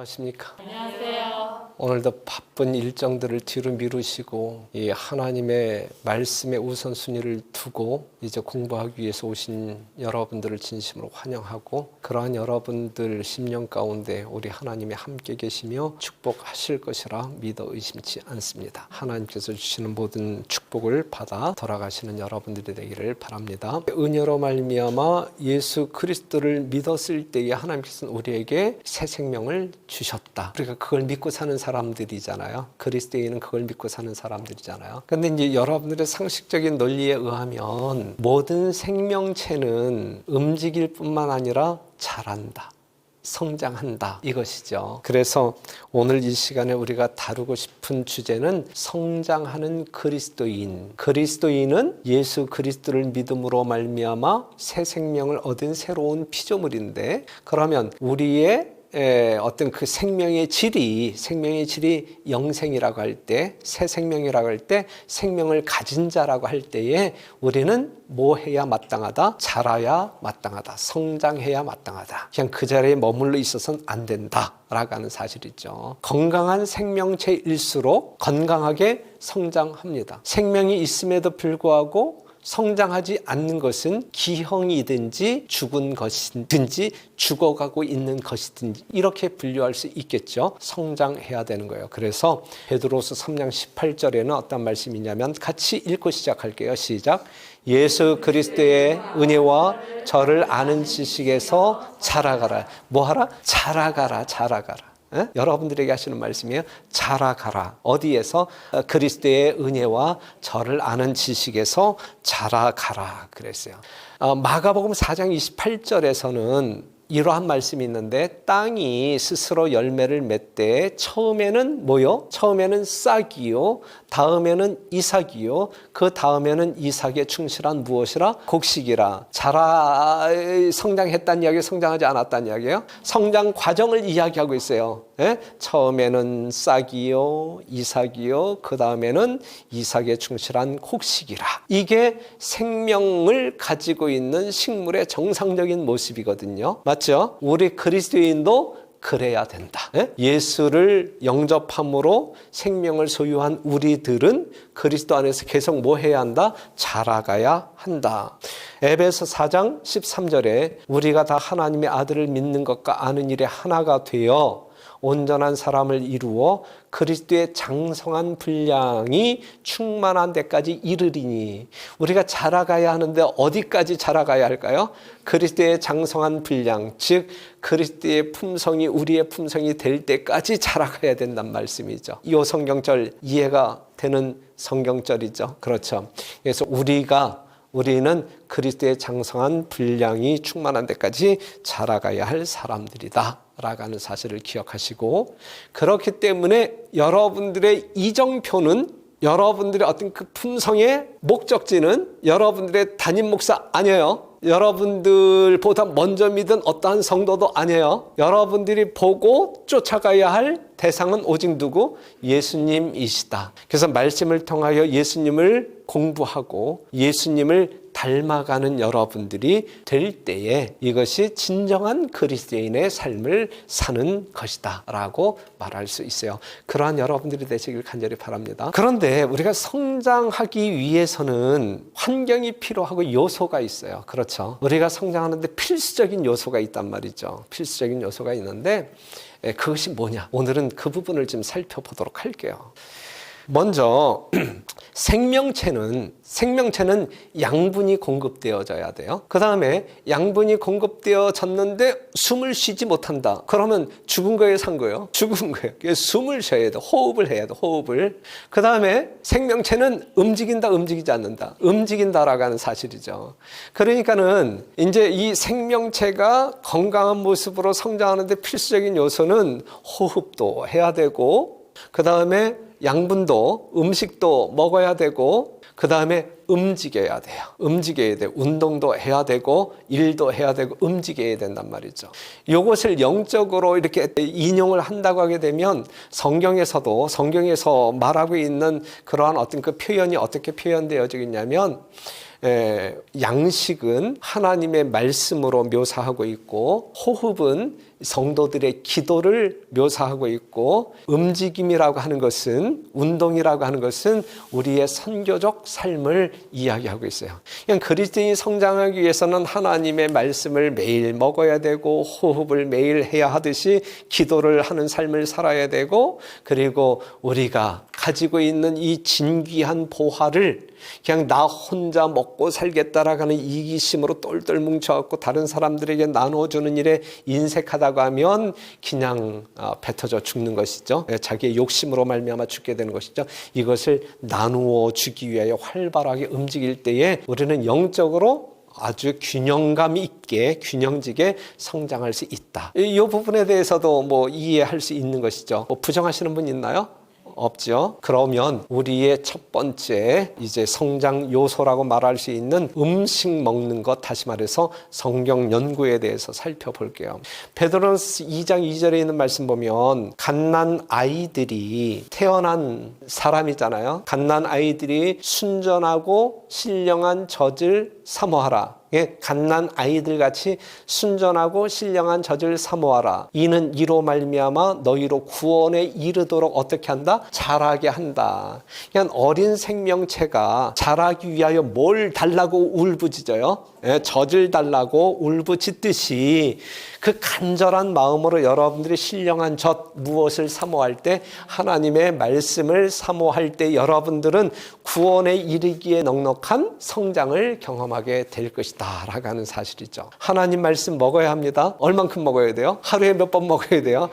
안녕하십니까? 안녕하세요. 오늘도 바쁜 일정들을 뒤로 미루시고 이 하나님의 말씀의 우선순위를 두고 이제 공부하기 위해서 오신 여러분들을 진심으로 환영하고, 그러한 여러분들 심령 가운데 우리 하나님이 함께 계시며 축복하실 것이라 믿어 의심치 않습니다. 하나님께서 주시는 모든 축복을 받아 돌아가시는 여러분들이 되기를 바랍니다. 은혜로 말미암아 예수 그리스도를 믿었을 때에 하나님께서는 우리에게 새 생명을 주셨다. 우리가 그걸 믿고 사는 사람들이잖아요. 그리스도인은 그걸 믿고 사는 사람들이잖아요. 근데 이제 여러분들의 상식적인 논리에 의하면 모든 생명체는 움직일 뿐만 아니라 자란다, 성장한다, 이것이죠. 그래서 오늘 이 시간에 우리가 다루고 싶은 주제는 성장하는 그리스도인. 그리스도인은 예수 그리스도를 믿음으로 말미암아 새 생명을 얻은 새로운 피조물인데, 그러면 우리의 어떤 그 생명의 질이 영생이라고 할 때, 새 생명이라고 할 때, 생명을 가진 자라고 할 때에 우리는 뭐 해야 마땅하다? 자라야 마땅하다. 성장해야 마땅하다. 그냥 그 자리에 머물러 있어서는 안 된다라고 하는 사실이죠. 건강한 생명체일수록 건강하게 성장합니다. 생명이 있음에도 불구하고 성장하지 않는 것은 기형이든지 죽은 것이든지 죽어가고 있는 것이든지 이렇게 분류할 수 있겠죠. 성장해야 되는 거예요. 그래서 베드로서 3장 18절에는 어떤 말씀이냐면 같이 읽고 시작할게요. 시작. 예수 그리스도의 은혜와 저를 아는 지식에서 자라가라. 뭐하라? 자라가라. 여러분들에게 하시는 말씀이에요. 자라가라. 어디에서? 그리스도의 은혜와 저를 아는 지식에서 자라가라 그랬어요. 마가복음 4장 28절에서는 이러한 말씀이 있는데, 땅이 스스로 열매를 맺되 처음에는 뭐요? 처음에는 싹이요, 다음에는 이삭이요, 그 다음에는 이삭에 충실한 무엇이라? 곡식이라. 성장했다는 이야기, 성장하지 않았다는 이야기예요. 성장 과정을 이야기하고 있어요. 처음에는 싹이요, 이삭이요, 그 다음에는 이삭에 충실한 곡식이라. 이게 생명을 가지고 있는 식물의 정상적인 모습이거든요. 맞죠? 우리 그리스도인도 그래야 된다. 예수를 영접함으로 생명을 소유한 우리들은 그리스도 안에서 계속 뭐 해야 한다? 자라가야 한다. 에베소 4장 13절에 우리가 다 하나님의 아들을 믿는 것과 아는 일에 하나가 되어 온전한 사람을 이루어 그리스도의 장성한 분량이 충만한 데까지 이르리니. 우리가 자라가야 하는데 어디까지 자라가야 할까요? 그리스도의 장성한 분량, 즉 그리스도의 품성이 우리의 품성이 될 때까지 자라가야 된다는 말씀이죠. 이 성경절 이해가 되는 성경절이죠. 그렇죠. 그래서 우리는 그리스도의 장성한 분량이 충만한 데까지 자라가야 할 사람들이다 라고 하는 사실을 기억하시고, 그렇기 때문에 여러분들의 이정표는, 여러분들의 어떤 그 품성의 목적지는 여러분들의 담임 목사 아니에요. 여러분들보다 먼저 믿은 어떠한 성도도 아니에요. 여러분들이 보고 쫓아가야 할 대상은 오직 누구? 예수님이시다. 그래서 말씀을 통하여 예수님을 공부하고 예수님을 닮아가는 여러분들이 될 때에 이것이 진정한 그리스도인의 삶을 사는 것이다 라고 말할 수 있어요. 그러한 여러분들이 되시길 간절히 바랍니다. 그런데 우리가 성장하기 위해서는 환경이 필요하고 요소가 있어요. 그렇죠. 우리가 성장하는데 필수적인 요소가 있단 말이죠. 필수적인 요소가 있는데 그것이 뭐냐? 오늘은 그 부분을 좀 살펴보도록 할게요. 먼저 생명체는 양분이 공급되어져야 돼요. 그 다음에 양분이 공급되어졌는데 숨을 쉬지 못한다. 그러면 죽은 거예요, 산 거예요? 죽은 거예요. 숨을 쉬어야 돼. 호흡을 해야 돼. 호흡을. 그 다음에 생명체는 움직인다, 움직이지 않는다. 움직인다라고 하는 사실이죠. 그러니까는 이제 이 생명체가 건강한 모습으로 성장하는데 필수적인 요소는 호흡도 해야 되고, 그 다음에 양분도, 음식도 먹어야 되고, 그 다음에 움직여야 돼요. 움직여야 돼요. 운동도 해야 되고 일도 해야 되고 움직여야 된단 말이죠. 이것을 영적으로 이렇게 인용을 한다고 하게 되면 성경에서 말하고 있는 그러한 어떤 그 표현이 어떻게 표현되어지고 있냐면 양식은 하나님의 말씀으로 묘사하고 있고 호흡은 성도들의 기도를 묘사하고 있고 움직임이라고 하는 것은 운동이라고 하는 것은 우리의 선교적 삶을 이야기하고 있어요. 그냥 그리스도인이 성장하기 위해서는 하나님의 말씀을 매일 먹어야 되고 호흡을 매일 해야 하듯이 기도를 하는 삶을 살아야 되고 그리고 우리가 가지고 있는 이 진귀한 보화를 그냥 나 혼자 먹고 살겠다라고 하는 이기심으로 똘똘 뭉쳐갖고 다른 사람들에게 나눠주는 일에 인색하다고 하면 그냥 뱉어져 죽는 것이죠. 자기의 욕심으로 말미암아 죽게 되는 것이죠. 이것을 나누어 주기 위하여 활발하게 움직일 때에 우리는 영적으로 아주 균형감 있게 균형지게 성장할 수 있다. 이 부분에 대해서도 뭐 이해할 수 있는 것이죠. 뭐 부정하시는 분 있나요? 없죠. 그러면 우리의 첫 번째 이제 성장 요소라고 말할 수 있는 음식 먹는 것, 다시 말해서 성경 연구에 대해서 살펴볼게요. 베드로전서 2장 2절에 있는 말씀 보면 갓난 아이들이 태어난 사람이잖아요. 갓난 아이들이 순전하고 신령한 젖을 사모하라. 갓난 아이들 같이 순전하고 신령한 젖을 사모하라. 이는 이로 말미암아 너희로 구원에 이르도록 어떻게 한다? 자라게 한다. 그냥 어린 생명체가 자라기 위하여 뭘 달라고 울부짖어요? 젖을 달라고 울부짖듯이 그 간절한 마음으로 여러분들이 신령한 젖 무엇을 사모할 때 하나님의 말씀을 사모할 때 여러분들은 구원에 이르기에 넉넉한 성장을 경험하게 될 것이다 라고 하는 사실이죠. 하나님 말씀 먹어야 합니다. 얼만큼 먹어야 돼요? 하루에 몇 번 먹어야 돼요?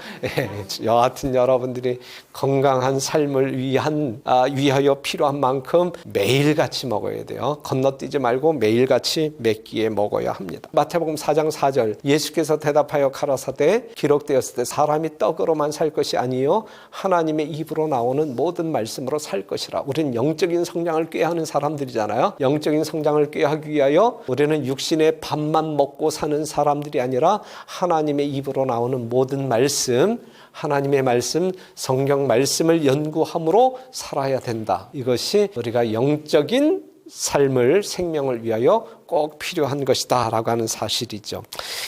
여하튼 여러분들이 건강한 삶을 위하여 필요한 만큼 매일같이 먹어야 돼요. 건너뛰지 말고 매일같이 몇 끼에 먹어야 합니다. 마태복음 4장 4절 예수께서 대답하여 가라사대 기록되었을 때 사람이 떡으로만 살 것이 아니요 하나님의 입으로 나오는 모든 말씀으로 살 것이라. 우리는 영적인 성장을 꾀하는 사람들이잖아요. 영적인 성장을 꾀하기 위하여 우리는 육신의 밥만 먹고 사는 사람들이 아니라 하나님의 입으로 나오는 모든 말씀, 하나님의 말씀, 성경 말씀을 연구함으로 살아야 된다. 이것이 우리가 영적인 삶을 생명을 위하여 꼭 필요한 것이다 라고 하는 사실이죠.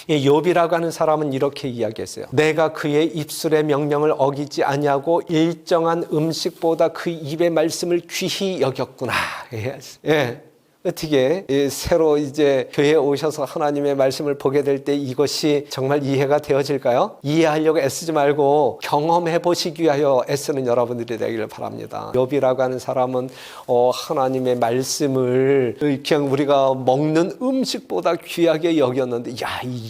욥이라고 하는 사람은 이렇게 이야기했어요. 내가 그의 입술의 명령을 어기지 아니하고 일정한 음식보다 그 입의 말씀을 귀히 여겼구나. 어떻게 새로 이제 교회에 오셔서 하나님의 말씀을 보게 될 때 이것이 정말 이해가 되어질까요? 이해하려고 애쓰지 말고 경험해 보시기 위하여 애쓰는 여러분들이 되기를 바랍니다. 욥이라고 하는 사람은 하나님의 말씀을 그냥 우리가 먹는 음식보다 귀하게 여겼는데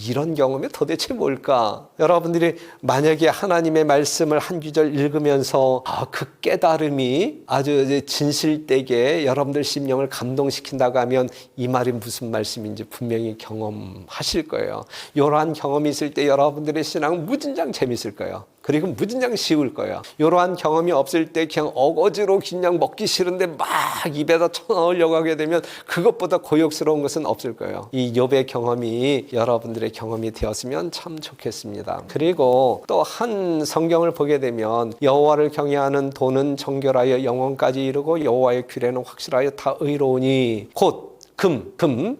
이런 경험이 도대체 뭘까? 여러분들이 만약에 하나님의 말씀을 한 구절 읽으면서 그 깨달음이 아주 진실되게 여러분들 심령을 감동시킨다고 하면 이 말이 무슨 말씀인지 분명히 경험하실 거예요. 이러한 경험이 있을 때 여러분들의 신앙은 무진장 재밌을 거예요. 그리고 무진장 쉬울 거예요. 이러한 경험이 없을 때 그냥 어거지로 그냥 먹기 싫은데 막 입에다 쳐넣으려고 하게 되면 그것보다 고역스러운 것은 없을 거예요. 이 욥의 경험이 여러분들의 경험이 되었으면 참 좋겠습니다. 그리고 또 한 성경을 보게 되면 여호와를 경외하는 도는 정결하여 영원까지 이르고 여호와의 규례는 확실하여 다 의로우니 곧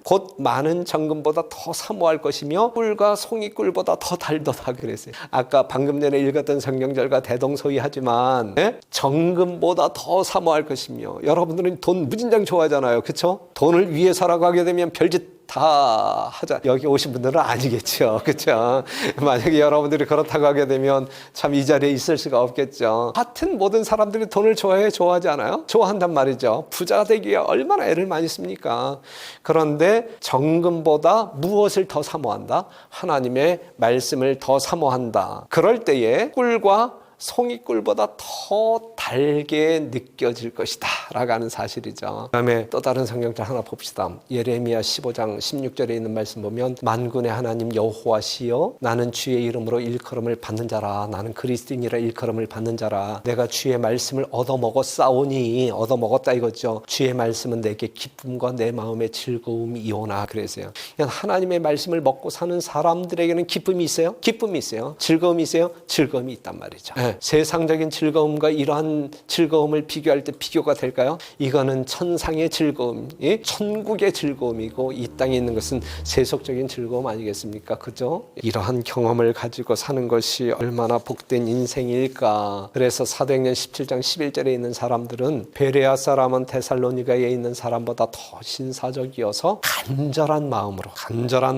곧 많은 정금보다 더 사모할 것이며 꿀과 송이꿀보다 더 달도다 그랬어요. 아까 방금 전에 읽었던 성경절과 대동소이하지만 정금보다 더 사모할 것이며 여러분들은 돈 무진장 좋아하잖아요. 그렇죠? 돈을 위해서라고 하게 되면 별짓 다 하자. 여기 오신 분들은 아니겠죠. 그렇죠? 만약에 여러분들이 그렇다고 하게 되면 참 이 자리에 있을 수가 없겠죠. 같은 모든 사람들이 돈을 좋아하지 않아요? 좋아한단 말이죠. 부자 되기에 얼마나 애를 많이 씁니까? 그런데 정금보다 무엇을 더 사모한다? 하나님의 말씀을 더 사모한다. 그럴 때에 꿀과 송이꿀보다 더 달게 느껴질 것이다 라고 하는 사실이죠. 그 다음에 또 다른 성경절 하나 봅시다. 예레미야 15장 16절에 있는 말씀 보면 만군의 하나님 여호와시여 나는 주의 이름으로 일컬음을 받는 자라. 나는 그리스도인이라 일컬음을 받는 자라. 내가 주의 말씀을 얻어먹었사오니, 얻어먹었다 이거죠. 주의 말씀은 내게 기쁨과 내 마음의 즐거움이오나 그랬어요. 하나님의 말씀을 먹고 사는 사람들에게는 기쁨이 있어요? 기쁨이 있어요. 즐거움이 있어요? 즐거움이 있단 말이죠. 네. 세상적인 즐거움과 이러한 즐거움을 비교할 때 비교가 될까요? 이거는 천상의 즐거움, 천국의 즐거움이고 이 땅에 있는 것은 세속적인 즐거움 아니겠습니까? 그죠? 이러한 경험을 가지고 사는 것이 얼마나 복된 인생일까. 그래서 사도행전 17장 11절에 있는 사람들은 베레아 사람은 데살로니가에 있는 사람보다 더 신사적이어서 간절한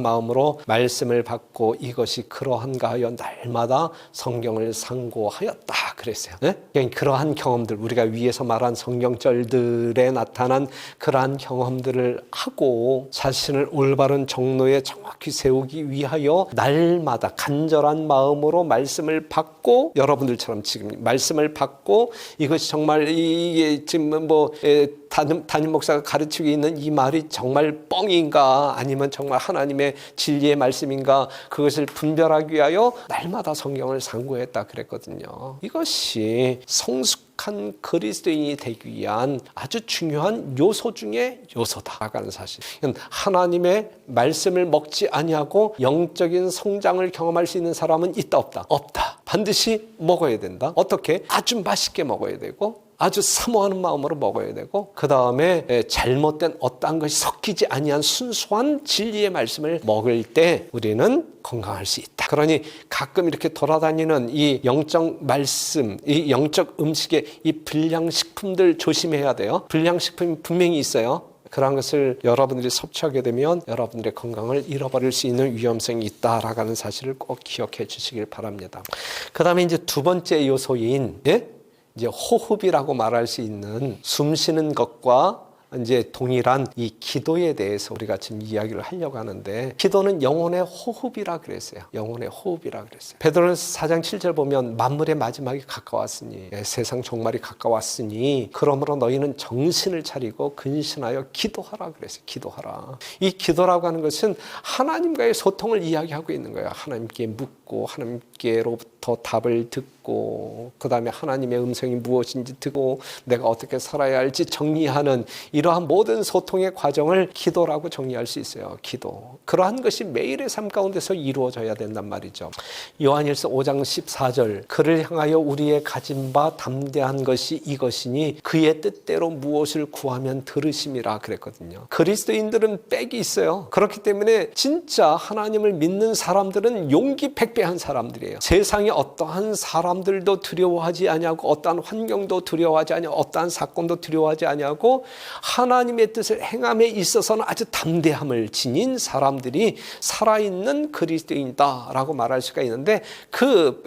마음으로 말씀을 받고 이것이 그러한가 하여 날마다 성경을 상고하였다 그랬어요. 네? 그러한 경험들, 우리가 위에서 말한 성경절들에 나타난 그러한 경험들을 하고 자신을 올바른 정로에 정확히 세우기 위하여 날마다 간절한 마음으로 말씀을 받고, 여러분들처럼 지금 말씀을 받고 이것이 정말 이게 지금 담임 목사가 가르치고 있는 이 말이 정말 뻥인가 아니면 정말 하나님의 진리의 말씀인가, 그것을 분별하기 위하여 날마다 성경을 상고했다 그랬거든요. 이것이 성숙한 그리스도인이 되기 위한 아주 중요한 요소 중에 요소다라고 하는 사실. 하나님의 말씀을 먹지 아니하고 영적인 성장을 경험할 수 있는 사람은 있다 없다? 없다. 반드시 먹어야 된다. 어떻게? 아주 맛있게 먹어야 되고 아주 사모하는 마음으로 먹어야 되고, 그 다음에 잘못된 어떠한 것이 섞이지 아니한 순수한 진리의 말씀을 먹을 때 우리는 건강할 수 있다. 그러니 가끔 이렇게 돌아다니는 이 영적 말씀, 이 영적 음식의 이 불량식품들 조심해야 돼요. 불량식품이 분명히 있어요. 그런 것을 여러분들이 섭취하게 되면 여러분들의 건강을 잃어버릴 수 있는 위험성이 있다라고 하는 사실을 꼭 기억해 주시길 바랍니다. 그 다음에 이제 두 번째 요소인 이제 호흡이라고 말할 수 있는 숨 쉬는 것과 이제 동일한 이 기도에 대해서 우리가 지금 이야기를 하려고 하는데, 기도는 영혼의 호흡이라 그랬어요. 영혼의 호흡이라 그랬어요. 베드로전서 4장 7절 보면 만물의 마지막이 가까웠으니, 세상 종말이 가까웠으니 그러므로 너희는 정신을 차리고 근신하여 기도하라 그랬어요. 기도하라. 이 기도라고 하는 것은 하나님과의 소통을 이야기하고 있는 거예요. 하나님께 묻고 하나님께로부터 답을 듣고, 그 다음에 하나님의 음성이 무엇인지 듣고 내가 어떻게 살아야 할지 정리하는 이러한 모든 소통의 과정을 기도라고 정리할 수 있어요. 기도. 그러한 것이 매일의 삶 가운데서 이루어져야 된단 말이죠. 요한일서 5장 14절, 그를 향하여 우리의 가진 바 담대한 것이 이것이니 그의 뜻대로 무엇을 구하면 들으심이라 그랬거든요. 그리스도인들은 빽이 있어요. 그렇기 때문에 진짜 하나님을 믿는 사람들은 용기 백배한 사람들이에요. 세상에 어떠한 사람들도 두려워하지 아니하고 어떠한 환경도 두려워하지 아니하고 어떠한 사건도 두려워하지 아니하고 하나님의 뜻을 행함에 있어서는 아주 담대함을 지닌 사람들이 살아있는 그리스도인이다라고 말할 수가 있는데, 그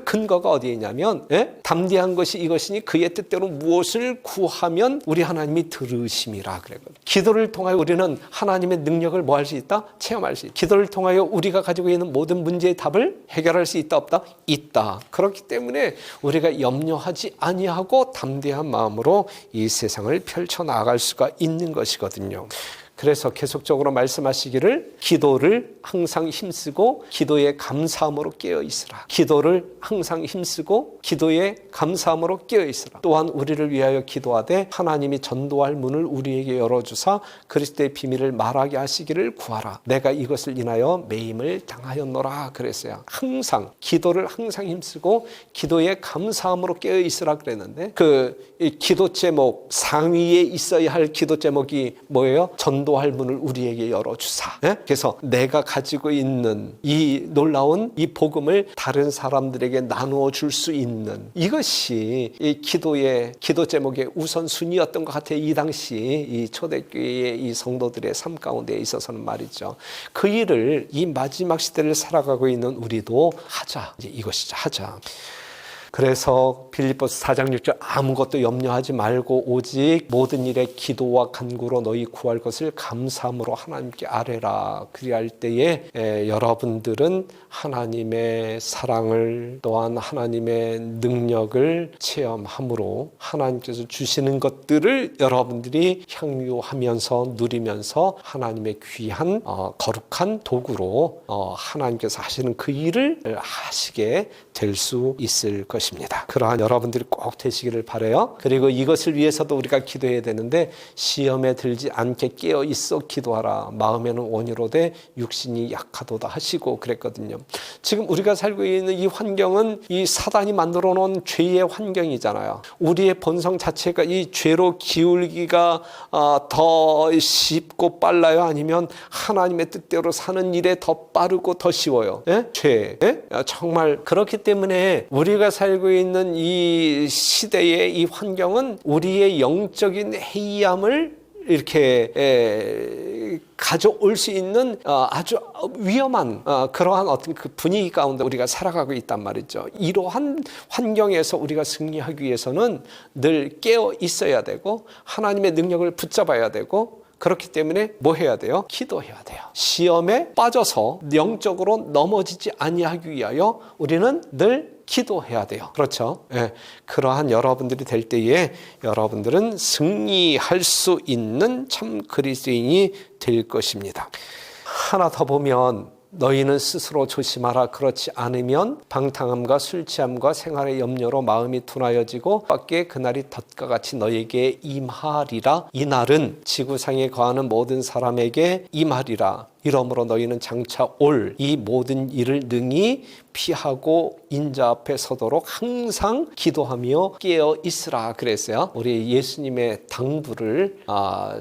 근거가 어디에 있냐면 담대한 것이 이것이니 그의 뜻대로 무엇을 구하면 우리 하나님이 들으심이라 그랬거든요. 기도를 통하여 우리는 하나님의 능력을 뭐 할 수 있다? 체험할 수 있다. 기도를 통하여 우리가 가지고 있는 모든 문제의 답을 해결할 수 있다 없다? 있다. 그렇기 때문에 우리가 염려하지 아니하고 담대한 마음으로 이 세상을 펼쳐나갈 수가 있는 것이거든요. 그래서 계속적으로 말씀하시기를 기도를 항상 힘쓰고 기도에 감사함으로 깨어있으라. 기도를 항상 힘쓰고 기도에 감사함으로 깨어있으라. 또한 우리를 위하여 기도하되 하나님이 전도할 문을 우리에게 열어주사 그리스도의 비밀을 말하게 하시기를 구하라. 내가 이것을 인하여 매임을 당하였노라 그랬어요. 항상 기도를 항상 힘쓰고 기도에 감사함으로 깨어있으라 그랬는데, 이 기도 제목 상위에 있어야 할 기도 제목이 뭐예요? 전도할 문을 우리에게 열어주사. 그래서 내가 가지고 있는 이 놀라운 이 복음을 다른 사람들에게 나누어 줄 수 있는, 이것이 이 기도의 기도 제목의 우선순위였던 것 같아요. 이 당시 이 초대교회의 이 성도들의 삶 가운데 있어서는 말이죠. 그 일을 이 마지막 시대를 살아가고 있는 우리도 하자. 이제 이것이죠. 하자. 그래서 빌립보서 4장 6절 아무것도 염려하지 말고 오직 모든 일에 기도와 간구로 너희 구할 것을 감사함으로 하나님께 아뢰라. 그리할 때에 여러분들은 하나님의 사랑을 또한 하나님의 능력을 체험함으로 하나님께서 주시는 것들을 여러분들이 향유하면서 누리면서 하나님의 귀한 거룩한 도구로 하나님께서 하시는 그 일을 하시게 될 수 있을 것입니다. 그러한 여러분들이 꼭 되시기를 바라요. 그리고 이것을 위해서도 우리가 기도해야 되는데 시험에 들지 않게 깨어 있어 기도하라. 마음에는 원이로되 육신이 약하도다 하시고 그랬거든요. 지금 우리가 살고 있는 이 환경은 이 사단이 만들어 놓은 죄의 환경이잖아요. 우리의 본성 자체가 이 죄로 기울기가 더 쉽고 빨라요? 아니면 하나님의 뜻대로 사는 일에 더 빠르고 더 쉬워요? 죄. 정말 그렇기 때문에 우리가 살고 있는 이 시대의 이 환경은 우리의 영적인 해이함을 이렇게 가져올 수 있는 아주 위험한 그러한 어떤 그 분위기 가운데 우리가 살아가고 있단 말이죠. 이러한 환경에서 우리가 승리하기 위해서는 늘 깨어 있어야 되고 하나님의 능력을 붙잡아야 되고 그렇기 때문에 뭐 해야 돼요? 기도해야 돼요. 시험에 빠져서 영적으로 넘어지지 아니하기 위하여 우리는 늘 기도해야 돼요. 그렇죠? 예. 그러한 여러분들이 될 때에 여러분들은 승리할 수 있는 참 그리스도인이 될 것입니다. 하나 더 보면 너희는 스스로 조심하라. 그렇지 않으면 방탕함과 술 취함과 생활의 염려로 마음이 둔하여지고 밖에 그날이 덫과 같이 너희에게 임하리라. 이 날은 지구상에 거하는 모든 사람에게 임하리라. 이러므로 너희는 장차 올 이 모든 일을 능히 피하고 인자 앞에 서도록 항상 기도하며 깨어 있으라 그랬어요. 우리 예수님의 당부를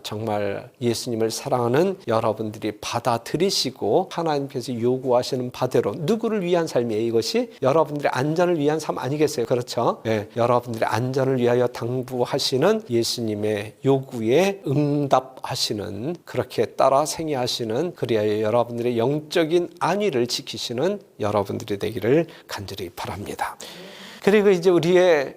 정말 예수님을 사랑하는 여러분들이 받아들이시고 하나님께서 요구하시는 바대로 누구를 위한 삶이에요? 이것이 여러분들의 안전을 위한 삶 아니겠어요? 그렇죠? 네, 여러분들의 안전을 위하여 당부하시는 예수님의 요구에 응답하시는 그렇게 따라 생애하시는 그리하여 여러분들의 영적인 안위를 지키시는 여러분들이 되기를 간절히 바랍니다. 그리고 이제 우리의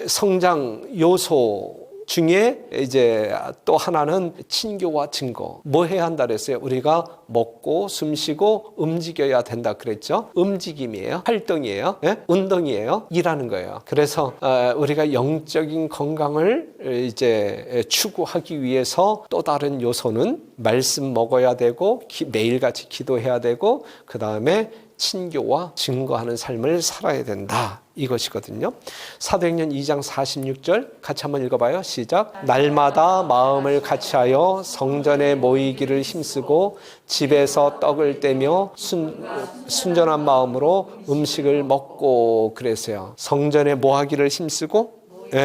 성장 요소 중에 이제 또 하나는 친교와 증거. 뭐 해야 한다 그랬어요? 우리가 먹고 숨쉬고 움직여야 된다 그랬죠? 움직임이에요. 활동이에요. 예? 운동이에요. 일하는 거예요. 그래서 우리가 영적인 건강을 이제 추구하기 위해서 또 다른 요소는 말씀 먹어야 되고 매일같이 기도해야 되고 그 다음에 친교와 증거하는 삶을 살아야 된다. 이것이거든요. 사도행전 2장 46절 같이 한번 읽어봐요. 시작. 날마다 마음을 같이하여 성전에 모이기를 힘쓰고 집에서 떡을 떼며 순전한 마음으로 음식을 먹고 그랬어요. 성전에 모하기를 힘쓰고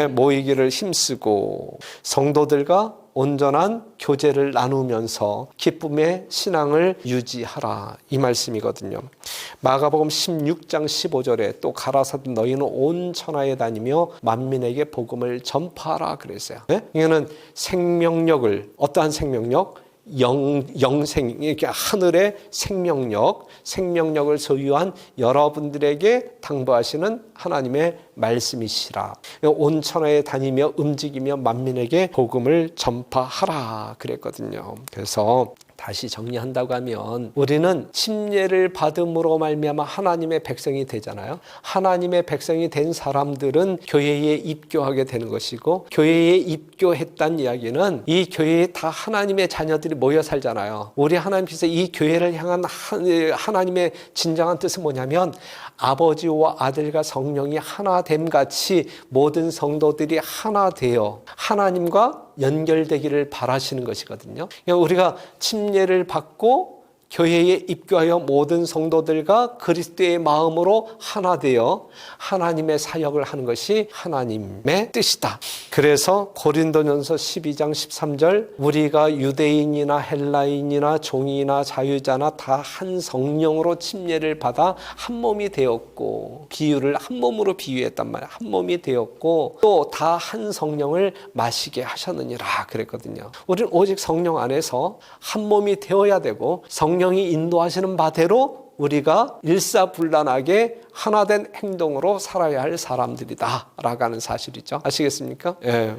모이기를 힘쓰고 성도들과 온전한 교제를 나누면서 기쁨의 신앙을 유지하라 이 말씀이거든요. 마가복음 16장 15절에 또 가라사대 너희는 온 천하에 다니며 만민에게 복음을 전파하라 그랬어요. 이거는 생명력을 어떠한 생명력? 영생, 이렇게 하늘의 생명력을 소유한 여러분들에게 당부하시는 하나님의 말씀이시라. 온 천하에 다니며 움직이며 만민에게 복음을 전파하라 그랬거든요. 그래서 다시 정리한다고 하면 우리는 침례를 받음으로 말미암아 하나님의 백성이 되잖아요. 하나님의 백성이 된 사람들은 교회에 입교하게 되는 것이고 교회에 입교했다는 이야기는 이 교회에 다 하나님의 자녀들이 모여 살잖아요. 우리 하나님께서 이 교회를 향한 하나님의 진정한 뜻은 뭐냐면 아버지와 아들과 성령이 하나됨 같이 모든 성도들이 하나 되어 하나님과 연결되기를 바라시는 것이거든요. 우리가 침례를 받고 교회에 입교하여 모든 성도들과 그리스도의 마음으로 하나 되어 하나님의 사역을 하는 것이 하나님의 뜻이다. 그래서 고린도전서 12장 13절 우리가 유대인이나 헬라인이나 종이나 자유자나 다 한 성령으로 침례를 받아 한 몸이 되었고 비유를 한 몸으로 비유했단 말이야. 한 몸이 되었고 또 다 한 성령을 마시게 하셨느니라 그랬거든요. 우리는 오직 성령 안에서 한 몸이 되어야 되고 성령이 인도하시는 바대로 우리가 일사불란하게 하나된 행동으로 살아야 할 사람들이다 라고 하는 사실이죠. 아시겠습니까? 예.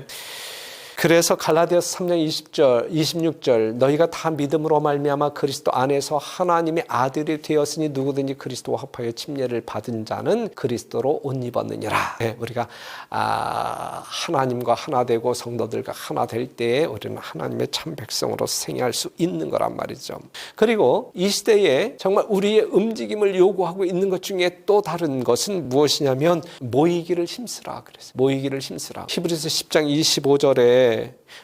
그래서 갈라디아서 3장 20절, 26절 너희가 다 믿음으로 말미암아 그리스도 안에서 하나님의 아들이 되었으니 누구든지 그리스도와 합하여 침례를 받은 자는 그리스도로 옷 입었느니라. 네, 우리가 하나님과 하나 되고 성도들과 하나 될 때에 우리는 하나님의 참 백성으로 생활할 수 있는 거란 말이죠. 그리고 이 시대에 정말 우리의 움직임을 요구하고 있는 것 중에 또 다른 것은 무엇이냐면 모이기를 힘쓰라 그랬어요. 모이기를 힘쓰라. 히브리서 10장 25절에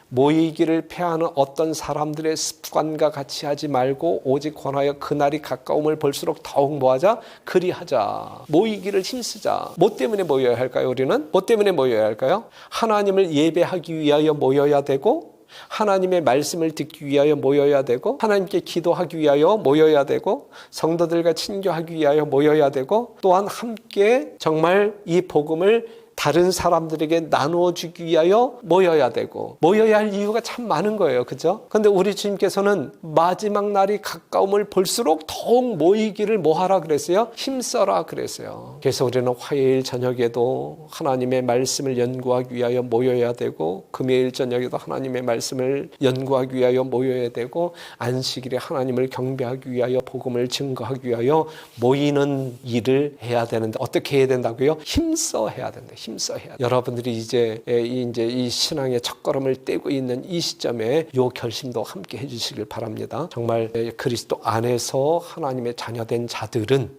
모이기를 패하는 어떤 사람들의 습관과 같이 하지 말고 오직 권하여 그날이 가까움을 볼수록 더욱 뭐하자? 그리하자. 모이기를 힘쓰자. 뭐 때문에 모여야 할까요? 우리는 뭐 때문에 모여야 할까요? 하나님을 예배하기 위하여 모여야 되고, 하나님의 말씀을 듣기 위하여 모여야 되고, 하나님께 기도하기 위하여 모여야 되고, 성도들과 친교하기 위하여 모여야 되고, 또한 함께 정말 이 복음을 다른 사람들에게 나누어 주기 위하여 모여야 되고, 모여야 할 이유가 참 많은 거예요. 그죠? 근데 우리 주님께서는 마지막 날이 가까움을 볼수록 더욱 모이기를 뭐하라 그랬어요? 힘써라 그랬어요. 그래서 우리는 화요일 저녁에도 하나님의 말씀을 연구하기 위하여 모여야 되고, 금요일 저녁에도 하나님의 말씀을 연구하기 위하여 모여야 되고, 안식일에 하나님을 경배하기 위하여 복음을 증거하기 위하여 모이는 일을 해야 되는데, 어떻게 해야 된다고요? 힘써 해야 된다. 힘써야. 여러분들이 이제 이 신앙의 첫걸음을 떼고 있는 이 시점에 이 결심도 함께 해주시길 바랍니다. 정말 그리스도 안에서 하나님의 자녀된 자들은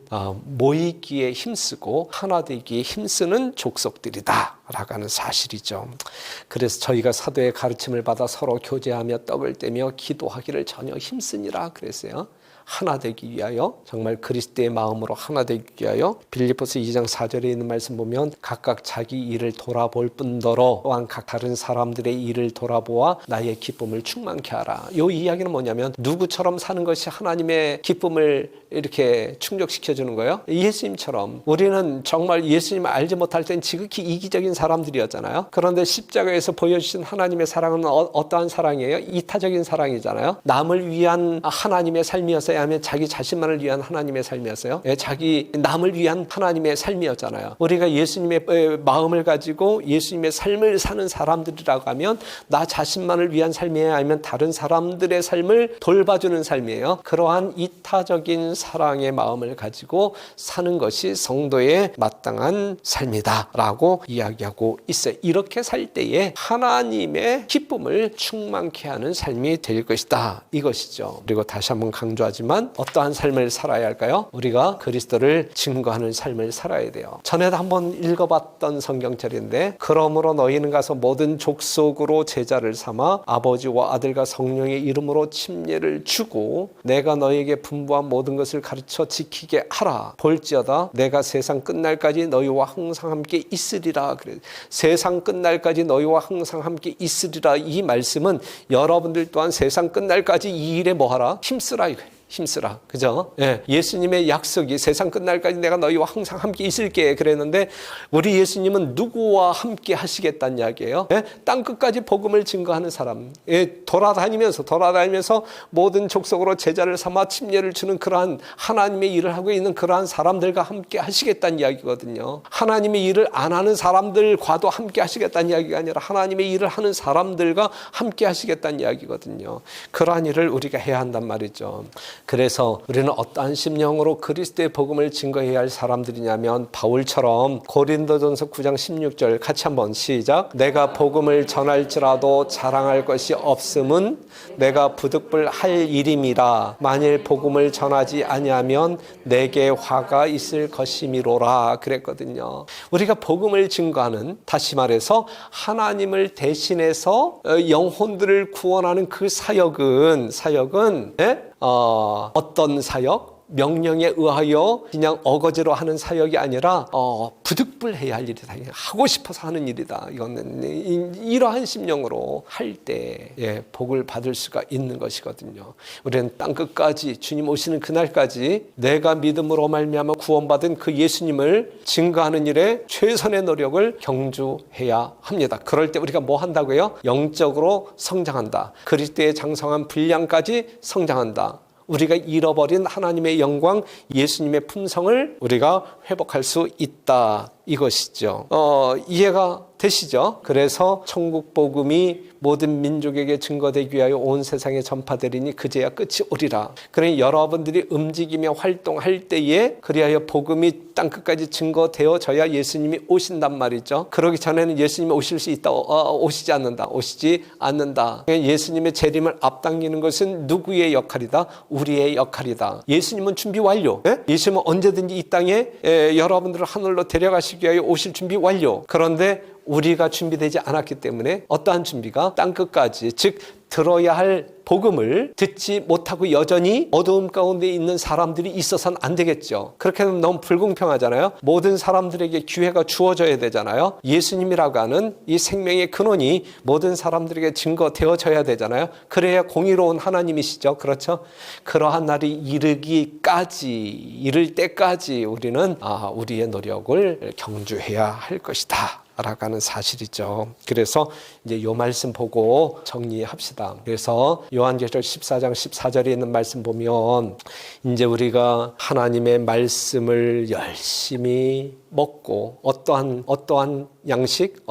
모이기에 힘쓰고 하나 되기에 힘쓰는 족속들이다 라고 하는 사실이죠. 그래서 저희가 사도의 가르침을 받아 서로 교제하며 떡을 떼며 기도하기를 전혀 힘쓰니라 그랬어요. 하나 되기 위하여, 정말 그리스도의 마음으로 하나 되기 위하여. 빌립보서 2장 4절에 있는 말씀 보면 각각 자기 일을 돌아볼 뿐더러 또한 각 다른 사람들의 일을 돌아보아 나의 기쁨을 충만케 하라. 이 이야기는 뭐냐면 누구처럼 사는 것이 하나님의 기쁨을 이렇게 충족시켜 주는 거예요? 예수님처럼. 우리는 정말 예수님을 알지 못할 땐 지극히 이기적인 사람들이었잖아요. 그런데 십자가에서 보여주신 하나님의 사랑은 어떠한 사랑이에요? 이타적인 사랑이잖아요. 남을 위한 하나님의 삶이었어야 하면 자기 자신만을 위한 하나님의 삶이었어요. 자기 남을 위한 하나님의 삶이었잖아요. 우리가 예수님의 마음을 가지고 예수님의 삶을 사는 사람들이라고 하면 나 자신만을 위한 삶이에요? 아니면 다른 사람들의 삶을 돌봐주는 삶이에요? 그러한 이타적인 사랑의 마음을 가지고 사는 것이 성도의 마땅한 삶이다 라고 이야기하고 있어요. 이렇게 살 때에 하나님의 기쁨을 충만케 하는 삶이 될 것이다, 이것이죠. 그리고 다시 한번 강조하지만 어떠한 삶을 살아야 할까요? 우리가 그리스도를 증거하는 삶을 살아야 돼요. 전에도 한번 읽어봤던 성경절인데, 그러므로 너희는 가서 모든 족속으로 제자를 삼아 아버지와 아들과 성령의 이름으로 침례를 주고 내가 너희에게 분부한 모든 것을 가르쳐 지키게 하라. 볼지어다 내가 세상 끝날까지 너희와 항상 함께 있으리라. 그래. 세상 끝날까지 너희와 항상 함께 있으리라. 이 말씀은 여러분들 또한 세상 끝날까지 이 일에 뭐하라? 힘쓰라 이거예요. 힘쓰라. 그죠? 예. 예수님의 약속이 세상 끝날까지 내가 너희와 항상 함께 있을게 그랬는데, 우리 예수님은 누구와 함께 하시겠다는 이야기예요? 예? 땅끝까지 복음을 증거하는 사람. 예. 돌아다니면서 모든 족속으로 제자를 삼아 침례를 주는 그러한 하나님의 일을 하고 있는 그러한 사람들과 함께 하시겠다는 이야기거든요. 하나님의 일을 안 하는 사람들과도 함께 하시겠다는 이야기가 아니라 하나님의 일을 하는 사람들과 함께 하시겠다는 이야기거든요. 그러한 일을 우리가 해야 한단 말이죠. 그래서 우리는 어떠한 심령으로 그리스도의 복음을 증거해야 할 사람들이냐면, 바울처럼 고린도전서 9장 16절 같이 한번 시작. 내가 복음을 전할지라도 자랑할 것이 없음은 내가 부득불할 일임이라. 만일 복음을 전하지 아니하면 내게 화가 있을 것이미로라 그랬거든요. 우리가 복음을 증거하는, 다시 말해서 하나님을 대신해서 영혼들을 구원하는 그 사역은 어떤 사역? 명령에 의하여 그냥 어거지로 하는 사역이 아니라 부득불해야 할 일이다. 하고 싶어서 하는 일이다. 이거는 이러한 심령으로 할 때 복을 받을 수가 있는 것이거든요. 우리는 땅끝까지, 주님 오시는 그날까지 내가 믿음으로 말미암아 구원받은 그 예수님을 증거하는 일에 최선의 노력을 경주해야 합니다. 그럴 때 우리가 뭐 한다고요? 영적으로 성장한다. 그리스도의 장성한 분량까지 성장한다. 우리가 잃어버린 하나님의 영광, 예수님의 품성을 우리가 회복할 수 있다. 이것이죠. 이해가 되시죠? 그래서 천국 복음이 모든 민족에게 증거되기 위하여 온 세상에 전파되리니 그제야 끝이 오리라. 그러니 여러분들이 움직이며 활동할 때에 그리하여 복음이 땅끝까지 증거되어져야 예수님이 오신단 말이죠. 그러기 전에는 예수님이 오실 수 있다, 오시지 않는다. 예수님의 재림을 앞당기는 것은 누구의 역할이다? 우리의 역할이다. 예수님은 준비 완료. 예수님은 언제든지 이 땅에 여러분들을 하늘로 데려가시기 위하여 오실 준비 완료. 그런데 우리가 준비되지 않았기 때문에 어떠한 준비가 땅끝까지, 즉 들어야 할 복음을 듣지 못하고 여전히 어두움 가운데 있는 사람들이 있어서는 안 되겠죠. 그렇게 하면 너무 불공평하잖아요. 모든 사람들에게 기회가 주어져야 되잖아요. 예수님이라고 하는 이 생명의 근원이 모든 사람들에게 증거되어져야 되잖아요. 그래야 공의로운 하나님이시죠. 그렇죠? 그러한 날이 이를 때까지 우리는 우리의 노력을 경주해야 할 것이다 라고 하는 사실이죠. 그래서 이제 이 말씀 보고 정리합시다. 그래서 요한계시록 14장 14절에 있는 말씀 보면 이제 우리가 하나님의 말씀을 열심히 먹고 어떠한 양식?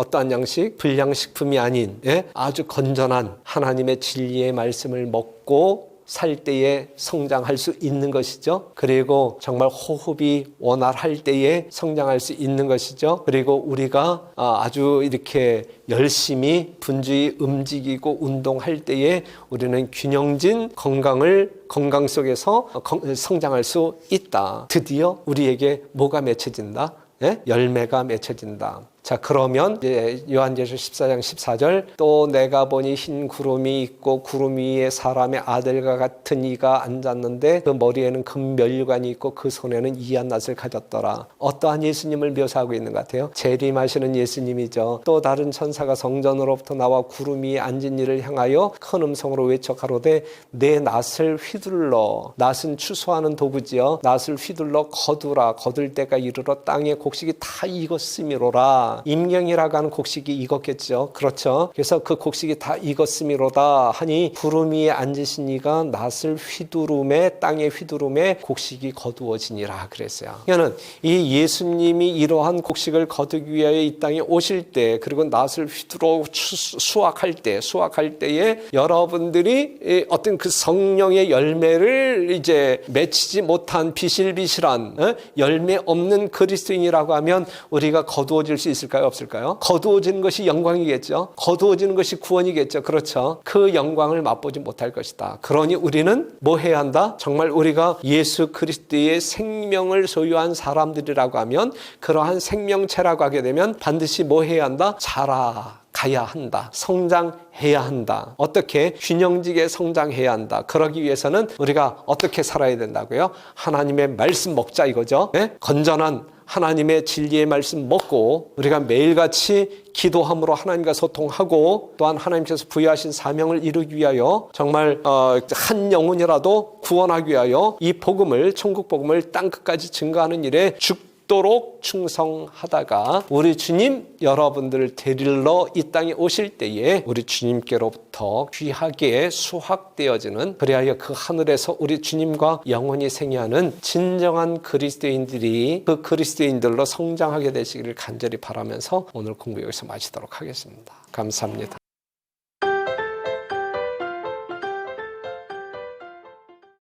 불량식품이 아닌 아주 건전한 하나님의 진리의 말씀을 먹고 살 때에 성장할 수 있는 것이죠. 그리고 정말 호흡이 원활할 때에 성장할 수 있는 것이죠. 그리고 우리가 아주 이렇게 열심히 분주히 움직이고 운동할 때에 우리는 균형진 건강 속에서 성장할 수 있다. 드디어 우리에게 뭐가 맺혀진다? 열매가 맺혀진다. 자, 그러면 이제 요한계시록 14장 14절 또 내가 보니 흰 구름이 있고 구름 위에 사람의 아들과 같은 이가 앉았는데 그 머리에는 금면류관이 있고 그 손에는 이한 낫을 가졌더라. 어떠한 예수님을 묘사하고 있는 것 같아요? 재림하시는 예수님이죠. 또 다른 천사가 성전으로부터 나와 구름 위에 앉은 이를 향하여 큰 음성으로 외쳐 가로되 내 낫을 휘둘러. 낫은 추수하는 도구지요. 낫을 휘둘러 거두라. 거둘 때가 이르러 땅의 곡식이 다 익었음이로라. 임경이라고 하는 곡식이 익었겠죠. 그렇죠. 그래서 그 곡식이 다 익었음이로다 하니 구름 위에 앉으신 이가 낫을 휘두름에 땅의 휘두름에 곡식이 거두어지니라 그랬어요. 그러니까 이 예수님이 이러한 곡식을 거두기 위하여 이 땅에 오실 때 그리고 낫을 휘두르 수확할 때에 여러분들이 어떤 그 성령의 열매를 이제 맺히지 못한 비실비실한 열매 없는 그리스도인이라고 하면 우리가 거두어질 수 있을까요? 없을까요? 거두어지는 것이 영광이겠죠. 거두어지는 것이 구원이겠죠. 그렇죠. 그 영광을 맛보지 못할 것이다. 그러니 우리는 뭐 해야 한다? 정말 우리가 예수 그리스도의 생명을 소유한 사람들이라고 하면 그러한 생명체라고 하게 되면 반드시 뭐 해야 한다? 가야 한다. 성장해야 한다. 어떻게? 균형지게 성장해야 한다. 그러기 위해서는 우리가 어떻게 살아야 된다고요? 하나님의 말씀 먹자 이거죠. 건전한 하나님의 진리의 말씀 먹고 우리가 매일같이 기도함으로 하나님과 소통하고 또한 하나님께서 부여하신 사명을 이루기 위하여 정말 한 영혼이라도 구원하기 위하여 이 복음을 천국 복음을 땅끝까지 증거하는 일에 도록 충성하다가 우리 주님 여러분들을 데리러 이 땅에 오실 때에 우리 주님께로부터 귀하게 수확되어지는 그리하여 그 하늘에서 우리 주님과 영원히 생애하는 진정한 그리스도인들이 그 그리스도인들로 성장하게 되시기를 간절히 바라면서 오늘 공부 여기서 마치도록 하겠습니다. 감사합니다.